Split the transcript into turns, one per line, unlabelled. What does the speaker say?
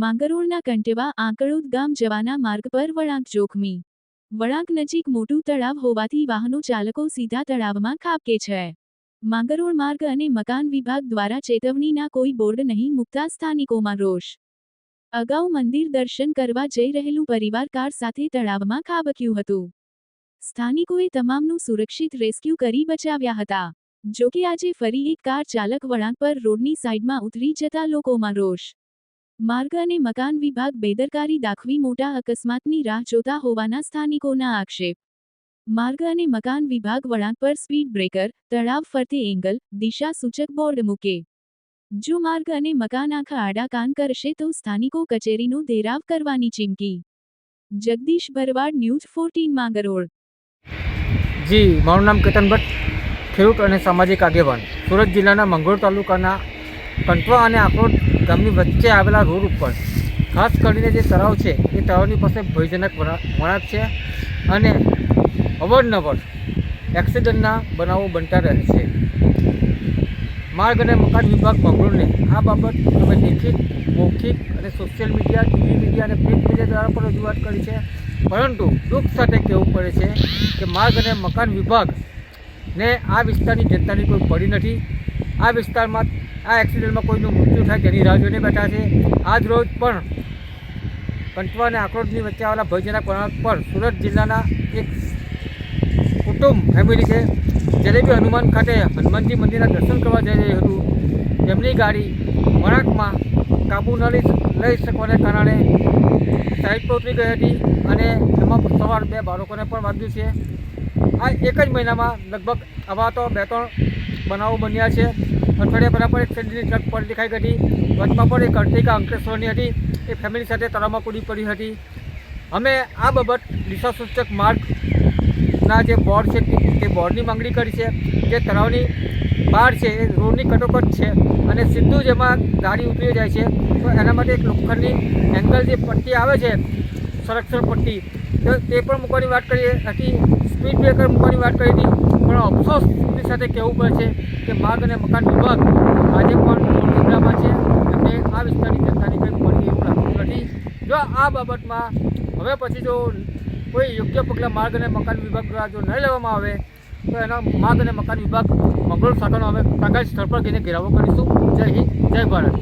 માંગરોળના કંટેવા આંકળોદ ગામ જવાના માર્ગ પર વળાંક જોખમી. વળાંક નજીક મોટું તળાવ હોવાથી વાહનો ચાલકો સીધા તળાવમાં ખાબકે છે. માંગરોળ માર્ગ અને મકાન વિભાગ દ્વારા ચેતવણીના કોઈ બોર્ડ નહીં મૂકતા સ્થાનિકોમાં રોષ. અગાઉ મંદિર દર્શન કરવા જઈ રહેલું પરિવાર કાર સાથે તળાવમાં ખાબક્યું હતું. સ્થાનિકોએ તમામનું સુરક્ષિત રેસ્ક્યુ કરી બચાવ્યા હતા. જોકે આજે ફરી એક કાર ચાલક વળાંક પર રોડની સાઈડમાં ઉતરી જતા લોકોમાં રોષ. માર્ગ અને મકાન વિભાગ બેદરકારી દાખવી મોટા અકસ્માતની રાહ જોતા હોવાના સ્થાનિકોના આક્ષેપ. માર્ગ અને મકાન વિભાગ વળાંક પર સ્પીડ બ્રેકર, તળાવ ફરતે એંગલ, દિશા સૂચક બોર્ડ મૂકે. જો માર્ગ અને મકાન આંખા આડા કાન કરશે તો સ્થાનિકો કચેરીનો ઘેરાવ કરવાની ચીમકી. જગદીશ ભરવાડ, ન્યૂઝ 14 માંગરોળ.
જી, મારું નામ કેતન ભટ્ટ, ખેડૂત અને સામાજિક આગેવાન. સુરત જિલ્લાના મંગળોળ તાલુકાના કંટવા અને આંકળોદ ગામની વચ્ચે આવેલા રોડ ઉપર ખાસ કરીને જે તળાવ છે એ તળાવની પાસે ભયજનક વળાંક છે અને અવારનવાર એક્સિડન્ટના બનાવો બનતા રહે છે. માર્ગ અને મકાન વિભાગ મંગળોળને આ બાબત અમે લેખિત, મૌખિક અને સોશિયલ મીડિયા, ટીવી મીડિયા અને પ્રિન્ટ મીડિયા દ્વારા પણ રજૂઆત કરી છે. પરંતુ દુઃખ સાથે કહેવું પડે છે કે માર્ગ અને મકાન વિભાગને આ વિસ્તારની જનતાની કોઈ પડી નથી. આ વિસ્તારમાં આ એક્સિડન્ટમાં કોઈનું મૃત્યુ થાય તેની રાહ જોઈને બેઠા છે. આજ રોજ પણ કંટવા અને આંકળોદની વચ્ચે આવેલા ભયજનક વળાંક પર સુરત જિલ્લાના એક કુટુંબ ફેમિલી છે જલેબી હનુમાન ખાતે હનુમાનજી મંદિરના દર્શન કરવા જઈ રહ્યું હતું. તેમની ગાડી વળાંકમાં કાબુ ન લઈ શકવાને કારણે સાઈડ પર ઉતરી ગઈ હતી અને એમાં સવાર 2 બાળકોને પણ વાગ્યું છે. આ એક જ મહિનામાં લગભગ આવા તો 2-3 બનાવો બન્યા છે. અઠવાડિયા પહેલાં પણ એક સેન્ડની ટ્રક પર દેખાઈ ગઈ હતી. વચમાં પણ એક અર્ટિકા અંકલેશ્વરની હતી, એ ફેમિલી સાથે તળાવમાં કૂદી પડી હતી. અમે આ બાબત દિશા સૂચક માર્ગના જે બોર્ડ છે તે બોર્ડની માંગણી કરી છે. જે તળાવની બહાર છે એ રોડની કટોકટ છે અને સીધું જેમાં ગાડી ઉતરી જાય છે તો એના માટે એક લોખંડની એંગલ જે પટ્ટી આવે છે, સંરક્ષણ પટ્ટી, તો તે પણ મૂકવાની વાત કરી હતી. સ્પીડ બ્રેકર મૂકવાની વાત કરી હતી. પણ અફસોસની સાથે કહેવું પડે છે કે માર્ગ અને મકાન વિભાગ આજે પણ નિદ્રામાં છે. એમને આ વિસ્તારની જનતાની કંઈ મળી એવું લાગતું નથી. જો આ બાબતમાં હવે પછી જો કોઈ યોગ્ય પગલાં માર્ગ અને મકાન વિભાગ દ્વારા જો નહીં લેવામાં આવે તો એના માર્ગ અને મકાન વિભાગ મંગળોળ શાખાનો અમે તાત્કાલિક સ્થળ પર જઈને ઘેરાવો કરીશું. જય હિન્દ, જય ભારત.